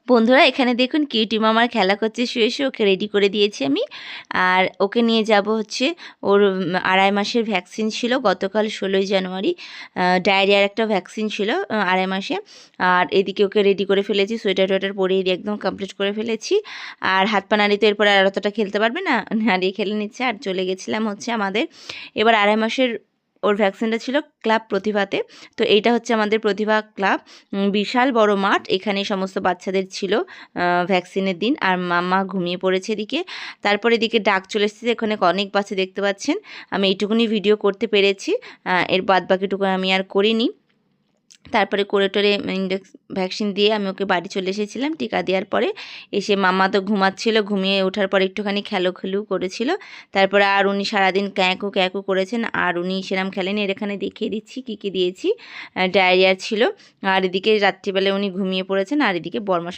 বন্ধুরা এখানে দেখুন কিউটি মামার খেলা করছে শুয়ে শুয়ে, ওকে রেডি করে দিয়েছি আমি। আর ওকে নিয়ে যাব হচ্ছে ওর 2.5 মাসের ভ্যাকসিন ছিল গতকাল 16ই জানুয়ারি। ডায়রিয়ার একটা ভ্যাকসিন ছিল 2.5 মাসে। আর এদিকে ওকে রেডি করে ফেলেছি, সোয়েটার টোয়েটার পরিয়ে দিয়ে একদম কমপ্লিট করে ফেলেছি। আর হাত পা নাড়িয়ে তো এরপরে আর অতটা খেলতে পারবে না, নাড়িয়ে খেলে নিচ্ছে। আর চলে গেছিলাম হচ্ছে আমাদের এবার 2.5 মাসের ওর ভ্যাকসিনটা ছিল ক্লাব প্রতিভাতে। তো এইটা হচ্ছে আমাদের প্রতিভা ক্লাব, বিশাল বড় মাঠ, এখানে সমস্ত বাচ্চাদের ছিল ভ্যাকসিনের দিন। আর মাম্মা ঘুমিয়ে পড়েছে এদিকে। তারপর এদিকে ডাক চলে এসেছে, এখানে অনেক বাচ্চা দেখতে পাচ্ছেন। আমি এইটুকুনি ভিডিও করতে পেরেছি, এর বাদ বাকিটুকু আমি আর করিনি। তারপরে করে টোরে ভ্যাকসিন দিয়ে আমি ওকে বাড়ি চলে এসেছিলাম টিকা দেওয়ার পরে। এসে মাম্মা তো ঘুমাচ্ছিল, ঘুমিয়ে ওঠার পর একটুখানি খেলো করেছিল। তারপরে আর উনি সারাদিন ক্যাঁকু ক্যাঁকু করেছেন, আর উনি সেরম খেলেনি। এর এখানে দেখিয়ে দিচ্ছি কী কী দিয়েছি। ডায়রিয়া ছিল, আর এদিকে রাত্রিবেলায় উনি ঘুমিয়ে পড়েছেন, আর এদিকে বরমা